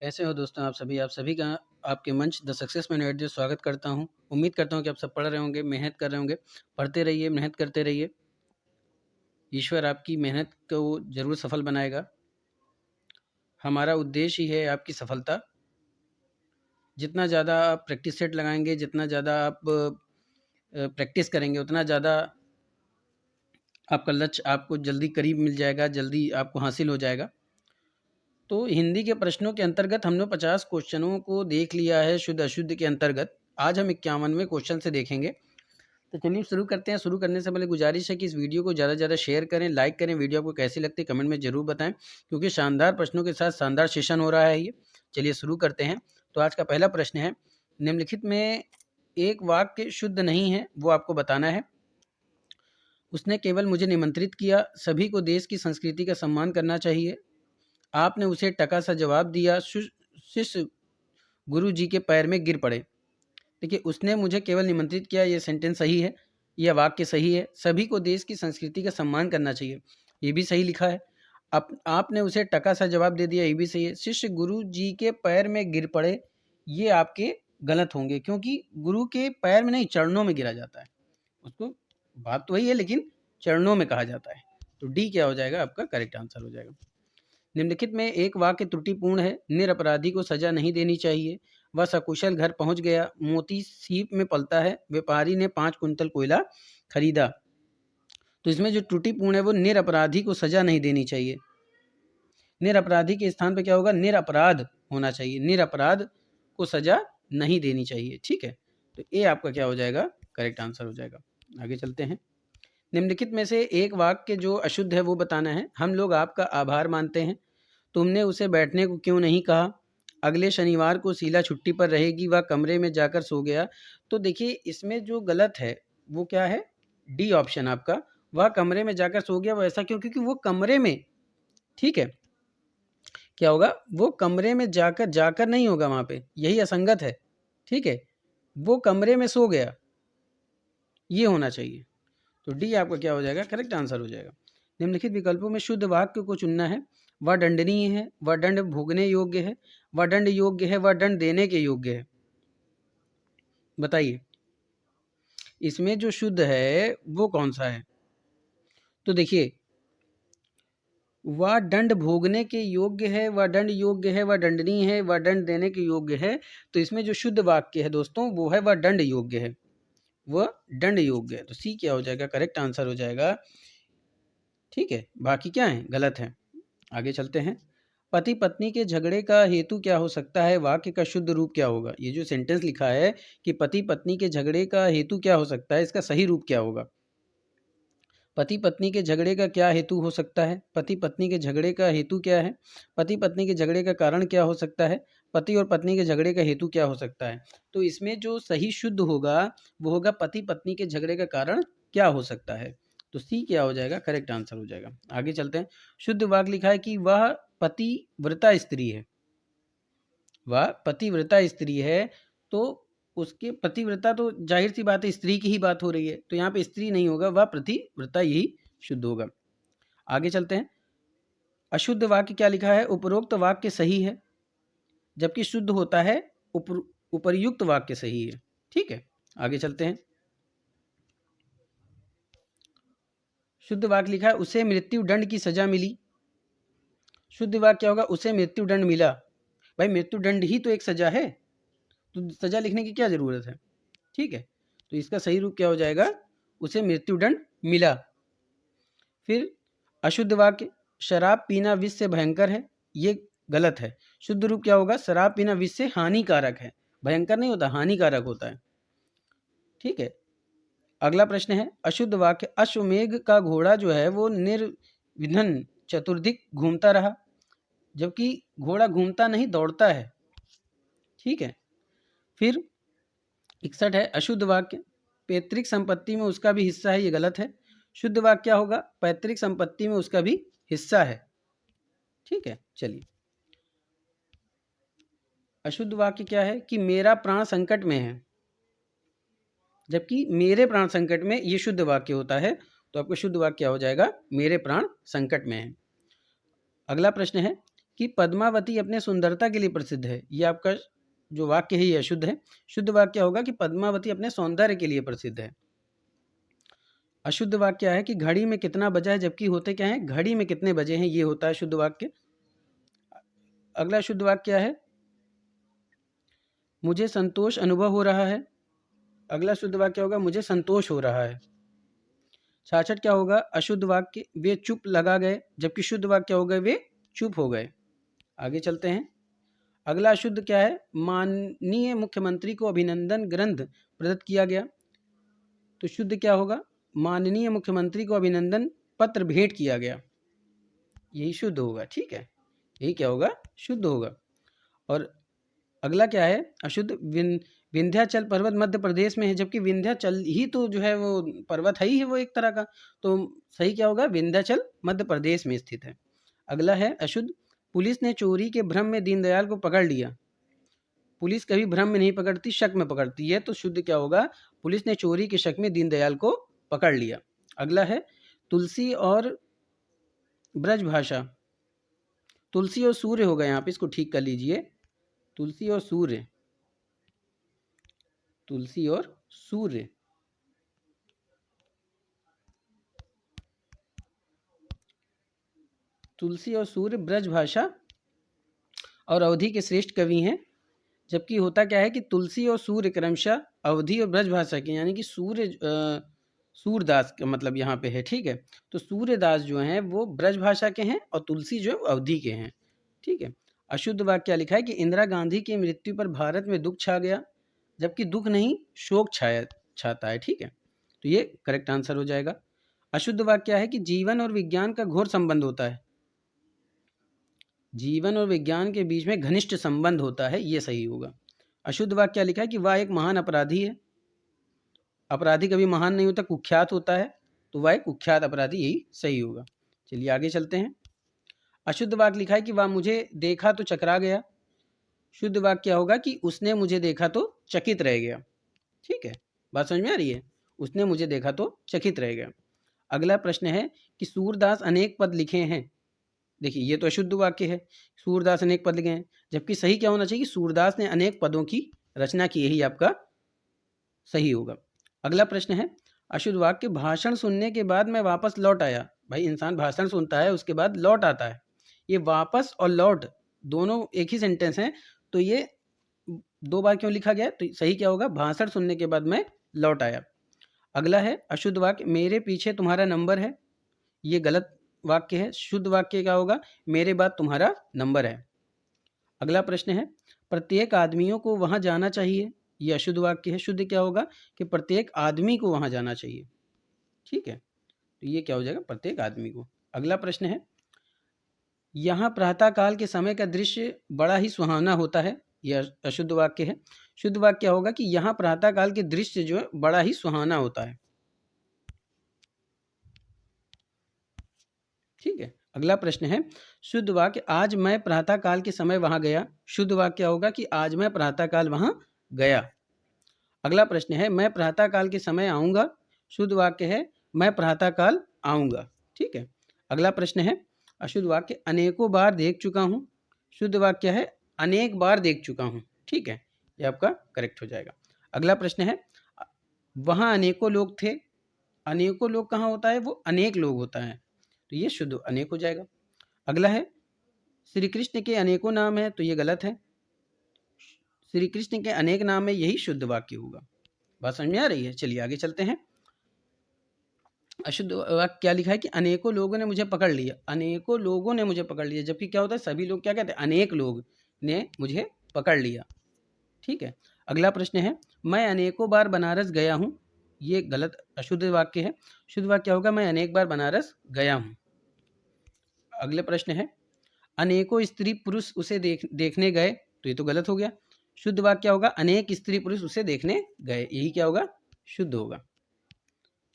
कैसे हो दोस्तों आप सभी का आपके मंच द सक्सेस में नृत्य स्वागत करता हूँ। उम्मीद करता हूँ कि आप सब पढ़ रहे होंगे, मेहनत कर रहे होंगे। पढ़ते रहिए, मेहनत करते रहिए। ईश्वर आपकी मेहनत को ज़रूर सफल बनाएगा। हमारा उद्देश्य ही है आपकी सफलता। जितना ज़्यादा आप प्रैक्टिस सेट लगाएँगे, जितना ज़्यादा आप प्रैक्टिस करेंगे, उतना ज़्यादा आपका लक्ष्य आपको जल्दी करीब मिल जाएगा, जल्दी आपको हासिल हो जाएगा। तो हिंदी के प्रश्नों के अंतर्गत हमने 50 क्वेश्चनों को देख लिया है शुद्ध-अशुद्ध के अंतर्गत। आज हम 51वें क्वेश्चन से देखेंगे। तो चलिए शुरू करते हैं। शुरू करने से पहले गुजारिश है कि इस वीडियो को ज़्यादा से ज़्यादा शेयर करें, लाइक करें। वीडियो आपको कैसी लगती है कमेंट में ज़रूर बताएं, क्योंकि शानदार प्रश्नों के साथ शानदार सेशन हो रहा है ये। चलिए शुरू करते हैं। तो आज का पहला प्रश्न है, निम्नलिखित में एक वाक्य शुद्ध नहीं है, वो आपको बताना है। उसने केवल मुझे निमंत्रित किया, सभी को देश की संस्कृति का सम्मान करना चाहिए। आपने उसे टका सा जवाब दिया, शिष्य गुरु जी के पैर में गिर पड़े। देखिए, उसने मुझे केवल निमंत्रित किया, ये सेंटेंस सही है, यह वाक्य सही है। सभी को देश की संस्कृति का सम्मान करना चाहिए, ये भी सही लिखा है। आपने उसे टका सा जवाब दे दिया, ये भी सही है। शिष्य गुरु जी के पैर में गिर पड़े, ये आपके गलत होंगे, क्योंकि गुरु के पैर में नहीं, चरणों में गिरा जाता है उसको। बात तो वही है, लेकिन चरणों में कहा जाता है। तो डी क्या हो जाएगा, आपका करेक्ट आंसर हो जाएगा। निम्नलिखित में एक वाक्य त्रुटिपूर्ण है। निरपराधी को सजा नहीं देनी चाहिए। वह सकुशल घर पहुंच गया। मोती सीप में पलता है। व्यापारी ने 5 कुंतल कोयला खरीदा। तो इसमें जो त्रुटिपूर्ण है वो निरपराधी को सजा नहीं देनी चाहिए। निरपराधी के स्थान पे क्या होगा, निरपराध होना चाहिए। निरपराध को सजा नहीं देनी चाहिए। ठीक है, तो ये आपका क्या हो जाएगा, करेक्ट आंसर हो जाएगा। आगे चलते हैं। निम्नलिखित में से एक वाक्य जो अशुद्ध है वो बताना है। हम लोग आपका आभार मानते हैं। तुमने उसे बैठने को क्यों नहीं कहा। अगले शनिवार को शीला छुट्टी पर रहेगी, वह कमरे में जाकर सो गया। तो देखिए, इसमें जो गलत है वो क्या है, डी ऑप्शन आपका। वह कमरे में जाकर सो गया, वो ऐसा क्यों, क्योंकि वो कमरे में, ठीक है, क्या होगा, वो कमरे में जाकर जाकर नहीं होगा, वहां पे यही असंगत है। ठीक है, वो कमरे में सो गया, ये होना चाहिए। तो डी आपका क्या हो जाएगा, करेक्ट आंसर हो जाएगा। निम्नलिखित विकल्पों में शुद्ध वाक्य को चुनना है। वह दंडनीय है, वह दंड भोगने योग्य है, वह दंड योग्य है, वह दंड देने के योग्य है। बताइए, इसमें जो शुद्ध है वो कौन सा है। तो देखिए, वह दंड भोगने के योग्य है, वह दंड योग्य है, वह दंडनीय है, वह दंड देने के योग्य है। तो इसमें जो शुद्ध वाक्य है दोस्तों वो है वह दंड योग्य है, वह दंड योग्य है। तो सी क्या हो जाएगा, करेक्ट आंसर हो जाएगा। ठीक है, बाकी क्या है, गलत है। आगे चलते हैं। पति पत्नी के झगड़े का हेतु क्या हो सकता है, वाक्य का शुद्ध रूप क्या होगा। ये जो सेंटेंस लिखा है कि पति पत्नी के झगड़े का हेतु क्या हो सकता है, इसका सही रूप क्या होगा। पति पत्नी के झगड़े का क्या हेतु हो सकता है, पति पत्नी के झगड़े का हेतु क्या है, पति पत्नी के झगड़े का कारण क्या हो सकता है, पति और पत्नी के झगड़े का हेतु क्या हो सकता है। तो इसमें जो सही शुद्ध होगा वो होगा पति पत्नी के झगड़े का कारण क्या हो सकता है। तो सी क्या हो जाएगा, करेक्ट आंसर हो जाएगा। आगे चलते हैं। शुद्ध वाक्य लिखा है कि वह पतिव्रता स्त्री है। वह पतिव्रता स्त्री है, तो उसके पतिव्रता, तो जाहिर सी बात है स्त्री की ही बात हो रही है, तो यहाँ पे स्त्री नहीं होगा, वह पतिव्रता, यही शुद्ध होगा। आगे चलते हैं। अशुद्ध वाक्य क्या लिखा है, उपरोक्त वाक्य सही है, जबकि शुद्ध होता है उपर्युक्त वाक्य सही है। ठीक है, आगे चलते हैं। शुद्ध वाक्य लिखा है उसे मृत्यु दंड की सजा मिली। शुद्ध वाक्य क्या होगा, उसे मृत्यु दंड मिला। भाई मृत्यु दंड ही तो एक सजा है, तो सजा लिखने की क्या जरूरत है। ठीक है, तो इसका सही रूप क्या हो जाएगा, उसे मृत्युदंड मिला। फिर अशुद्ध वाक्य, शराब पीना विष से भयंकर है, ये गलत है। शुद्ध रूप क्या होगा, शराब पीना विष से हानिकारक है, भयंकर नहीं होता, हानिकारक होता है। ठीक है, अगला प्रश्न है अशुद्ध वाक्य, अश्वमेघ का घोड़ा जो है वो निर्विघ्न चतुर्दिक घूमता रहा, जबकि घोड़ा घूमता नहीं, दौड़ता है। ठीक है, फिर 61 है अशुद्ध वाक्य, पैतृक संपत्ति में उसका भी हिस्सा है, ये गलत है। शुद्ध वाक्य क्या होगा, पैतृक संपत्ति में उसका भी हिस्सा है। ठीक है, चलिए। अशुद्ध वाक्य क्या है कि मेरा प्राण संकट में है, जबकि मेरे प्राण संकट में, ये शुद्ध वाक्य होता है। तो आपका शुद्ध वाक्य क्या हो जाएगा, मेरे प्राण संकट में है। अगला प्रश्न है कि पद्मावती अपने सुंदरता के लिए प्रसिद्ध है। ये आपका जो वाक्य है ये अशुद्ध है। शुद्ध वाक्य होगा कि पद्मावती अपने सौंदर्य के लिए प्रसिद्ध है। अशुद्ध वाक्य क्या है कि घड़ी में कितना बजा है, जबकि होते क्या है घड़ी में कितने बजे हैं, ये होता है शुद्ध वाक्य। अगला शुद्ध वाक्य क्या है, मुझे संतोष अनुभव हो रहा है। अगला शुद्ध वाक्य होगा मुझे संतोष हो रहा है। 66 क्या होगा, अशुद्ध वाक्य वे चुप लगा गए, जबकि शुद्ध वाक्य हो गए वे चुप हो गए। आगे चलते हैं। अगला अशुद्ध क्या है, माननीय मुख्यमंत्री को अभिनंदन ग्रंथ प्रदत्त किया गया। तो शुद्ध क्या होगा, माननीय मुख्यमंत्री को अभिनंदन पत्र भेंट किया गया। यही शुद्ध होगा। ठीक है, यही क्या होगा, शुद्ध होगा। और अगला क्या है अशुद्ध, विंध्याचल पर्वत मध्य प्रदेश में है, जबकि विंध्याचल ही तो जो है वो पर्वत है ही है वो एक तरह का। तो सही क्या होगा, विंध्याचल मध्य प्रदेश में स्थित है। अगला है अशुद्ध, पुलिस ने चोरी के भ्रम में दीनदयाल को पकड़ लिया। पुलिस कभी भ्रम में नहीं पकड़ती, शक में पकड़ती है। तो शुद्ध क्या होगा, पुलिस ने चोरी के शक में दीनदयाल को पकड़ लिया। अगला है तुलसी और ब्रजभाषा। तुलसी और सूर्य होगा, यहाँ पे इसको ठीक कर लीजिए। तुलसी और सूर्य, तुलसी और सूर्य। तुलसी और सूर्य ब्रजभाषा और अवधि के श्रेष्ठ कवि हैं। जबकि होता क्या है कि तुलसी और सूर्य क्रमशः अवधि और ब्रजभाषा के, यानी कि सूरदास का मतलब यहाँ पे है। ठीक है, तो सूर्यदास जो हैं वो ब्रजभाषा के हैं और तुलसी जो है वो अवधि के हैं। ठीक है। अशुद्ध वाक्य क्या लिखा है कि इंदिरा गांधी की मृत्यु पर भारत में दुख छा गया, जबकि दुख नहीं शोक छाता है। ठीक है, तो ये करेक्ट आंसर हो जाएगा। अशुद्ध वाक्य क्या है कि जीवन और विज्ञान का घोर संबंध होता है। जीवन और विज्ञान के बीच में घनिष्ठ संबंध होता है, ये सही होगा। अशुद्ध वाक्य क्या लिखा है कि वह एक महान अपराधी है। अपराधी कभी महान नहीं होता, कुख्यात होता है, तो वह एक कुख्यात अपराधी, यही सही होगा। चलिए आगे चलते हैं। अशुद्ध वाक्य लिखा है कि वह मुझे देखा तो चकरा गया। शुद्ध वाक्य क्या होगा कि उसने मुझे देखा तो चकित रह गया। ठीक है, बात समझ में आ रही है, उसने मुझे देखा तो चकित रह गया। अगला प्रश्न है कि सूरदास अनेक पद लिखे हैं। देखिए ये तो अशुद्ध वाक्य है, सूरदास अनेक पद लिखे हैं, जबकि सही क्या होना चाहिए, सूरदास ने अनेक पदों की रचना की, यही आपका सही होगा। अगला प्रश्न है अशुद्ध वाक्य, भाषण सुनने के बाद मैं वापस लौट आया। भाई इंसान भाषण सुनता है उसके बाद लौट आता है, ये वापस और लौट दोनों एक ही सेंटेंस हैं, तो ये दो बार क्यों लिखा गया, तो सही क्या होगा, भाषण सुनने के बाद मैं लौट आया। अगला है अशुद्ध वाक्य, मेरे पीछे तुम्हारा नंबर है। ये गलत वाक्य है। शुद्ध वाक्य क्या होगा, मेरे बाद तुम्हारा नंबर है। अगला प्रश्न है प्रत्येक आदमियों को वहां जाना चाहिए। ये अशुद्ध वाक्य है। शुद्ध क्या होगा कि प्रत्येक आदमी को वहां जाना चाहिए। ठीक है, तो ये क्या हो जाएगा, प्रत्येक आदमी को। अगला प्रश्न है यहाँ प्रातःकाल के समय का दृश्य बड़ा ही सुहावना होता है। यह अशुद्ध वाक्य है। शुद्ध वाक्य क्या होगा कि यहाँ प्रातःकाल के दृश्य जो है बड़ा ही सुहावना होता है। ठीक है। अगला प्रश्न है शुद्ध वाक्य, आज मैं प्रातःकाल के समय वहां गया। शुद्ध वाक्य क्या होगा कि आज मैं प्रातःकाल वहां गया। अगला प्रश्न है मैं प्रातःकाल के समय आऊंगा। शुद्ध वाक्य है मैं प्रातःकाल आऊंगा। ठीक है। अगला प्रश्न है अशुद्ध वाक्य, अनेकों बार देख चुका हूं। शुद्ध वाक्य है अनेक बार देख चुका हूं। ठीक है, ये आपका करेक्ट हो जाएगा। अगला प्रश्न है वहां अनेकों लोग थे। अनेकों लोग कहाँ होता है, वो अनेक लोग होता है, तो ये शुद्ध अनेक हो जाएगा। अगला है श्री कृष्ण के अनेकों नाम है, तो ये गलत है। श्री कृष्ण के अनेक नाम है, यही शुद्ध वाक्य होगा। बात समझ में आ रही है। चलिए आगे चलते हैं। अशुद्ध वाक्य क्या लिखा है कि अनेकों लोगों ने मुझे पकड़ लिया। अनेकों लोगों ने मुझे पकड़ लिया, जबकि क्या होता है सभी लोग क्या कहते हैं, अनेक लोग ने मुझे पकड़ लिया। ठीक है। अगला प्रश्न है मैं अनेकों बार बनारस गया हूं। ये गलत अशुद्ध वाक्य है। शुद्ध वाक्य क्या होगा, मैं अनेक बार बनारस गया हूं। अगले प्रश्न है अनेकों स्त्री पुरुष उसे देखने गए, तो ये तो गलत हो गया। शुद्ध वाक्य क्या होगा, अनेक स्त्री पुरुष उसे देखने गए, यही क्या होगा, शुद्ध होगा।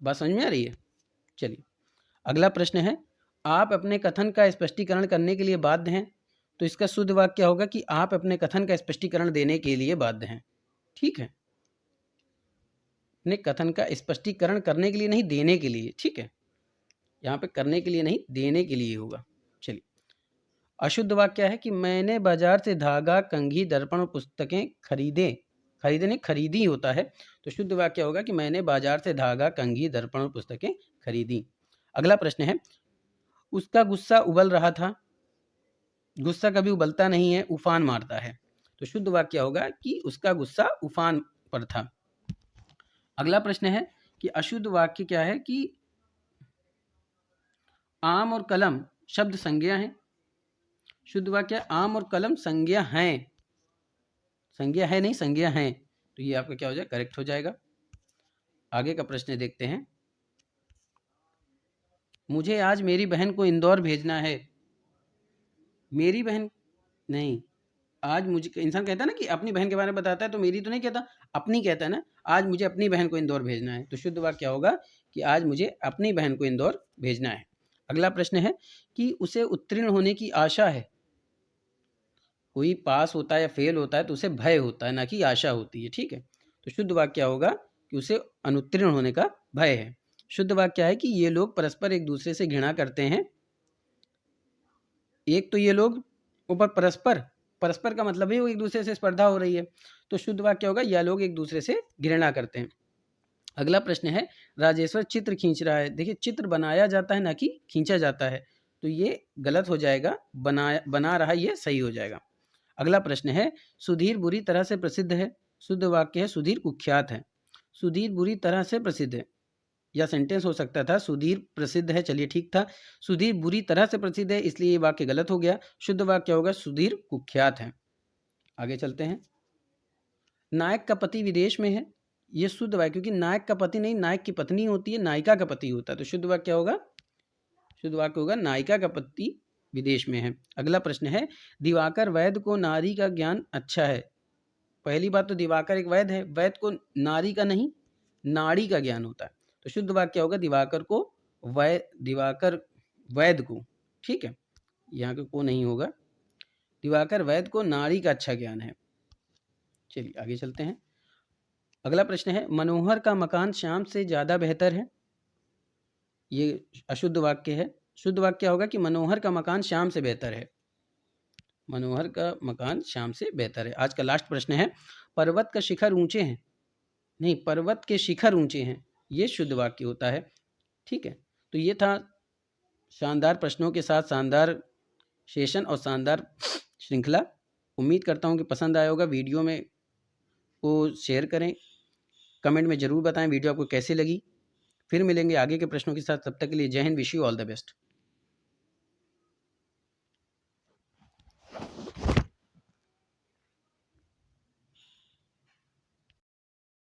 बात समझ में आ रही है। चलिए अगला प्रश्न है आप अपने कथन का स्पष्टीकरण करने के लिए बाध्य हैं। तो इसका शुद्ध वाक्य क्या होगा कि आप अपने कथन का स्पष्टीकरण देने के लिए बाध्य हैं। ठीक है, अपने कथन का स्पष्टीकरण करने के लिए नहीं, देने के लिए। ठीक है, यहाँ पे करने के लिए नहीं, देने के लिए होगा। चलिए अशुद्ध वाक्य है कि मैंने बाजार से धागा, कंघी, दर्पण और पुस्तकें खरीदे। खरीदे नहीं, खरीदी होता है। तो शुद्ध वाक्य होगा कि मैंने बाजार से धागा, कंघी, दर्पण और पुस्तकें खरीदी। अगला प्रश्न है, उसका गुस्सा उबल रहा था। गुस्सा कभी उबलता नहीं है, उफान मारता है। तो शुद्ध वाक्य होगा कि उसका गुस्सा उफान पर था। अगला प्रश्न है कि अशुद्ध वाक्य क्या है कि आम और कलम शब्द संज्ञा है। शुद्ध वाक्य आम और कलम संज्ञा हैं। संज्ञा है नहीं, संज्ञा हैं। तो ये आपका क्या हो जाएगा, करेक्ट हो जाएगा। आगे का प्रश्न देखते हैं। मुझे आज मेरी बहन को इंदौर भेजना है। मेरी बहन नहीं, आज मुझे, इंसान कहता है ना कि अपनी बहन के बारे में बताता है तो मेरी तो नहीं कहता, अपनी कहता है ना। आज मुझे अपनी बहन को इंदौर भेजना है। तो शुद्ध वाक्य क्या होगा कि आज मुझे अपनी बहन को इंदौर भेजना है। अगला प्रश्न है कि उसे उत्तीर्ण होने की आशा है। कोई पास होता है या फेल होता है तो उसे भय होता है, ना कि आशा होती है। ठीक है, तो शुद्ध वाक्य क्या होगा कि उसे अनुत्तीर्ण होने का भय है। शुद्ध वाक्य क्या है कि ये लोग परस्पर एक दूसरे से घृणा करते हैं। एक तो ये लोग ऊपर परस्पर, परस्पर का मतलब है वो एक दूसरे से स्पर्धा हो रही है। तो शुद्ध वाक्य होगा यह लोग एक दूसरे से घृणा करते हैं। अगला प्रश्न है, राजेश्वर चित्र खींच रहा है। देखिए, चित्र बनाया जाता है ना कि खींचा जाता है, तो ये गलत हो जाएगा। बना रहा ये सही हो जाएगा। अगला प्रश्न है, सुधीर बुरी तरह से प्रसिद्ध है। शुद्ध वाक्य है सुधीर कुख्यात है। सुधीर बुरी तरह से प्रसिद्ध है, या सेंटेंस हो सकता था सुधीर प्रसिद्ध है, चलिए ठीक था। सुधीर बुरी तरह से प्रसिद्ध है, इसलिए ये वाक्य गलत हो गया। शुद्ध वाक्य होगा सुधीर कुख्यात है। आगे चलते हैं। नायक का पति विदेश में है। ये शुद्ध वाक्य, क्योंकि नायक का पति नहीं, नायक की पत्नी होती है, नायिका का पति होता है। तो शुद्ध वाक्य होगा, शुद्ध वाक्य होगा नायिका का पति विदेश में है। अगला प्रश्न है, दिवाकर वैद्य को नारी का ज्ञान अच्छा है। पहली बात तो दिवाकर एक वैद्य है, वैद्य को नारी का नहीं नाड़ी का ज्ञान होता है। तो शुद्ध वाक्य होगा दिवाकर वैद्य को, ठीक है, यहाँ को नहीं होगा, दिवाकर वैद्य को नाड़ी का अच्छा ज्ञान है। चलिए आगे चलते हैं। अगला प्रश्न है, मनोहर का मकान श्याम से ज़्यादा बेहतर है। ये अशुद्ध वाक्य है। शुद्ध वाक्य होगा कि मनोहर का मकान श्याम से बेहतर है। मनोहर का मकान श्याम से बेहतर है। आज का लास्ट प्रश्न है, पर्वत का शिखर ऊंचे हैं। नहीं, पर्वत के शिखर ऊंचे हैं, ये शुद्ध वाक्य होता है। ठीक है, तो ये था शानदार प्रश्नों के साथ शानदार सेशन और शानदार श्रृंखला। उम्मीद करता हूँ कि पसंद आया होगा। वीडियो में को शेयर करें, कमेंट में ज़रूर बताएं वीडियो आपको कैसी लगी। फिर मिलेंगे आगे के प्रश्नों के साथ, तब तक के लिए जय Hind, wish you all the best.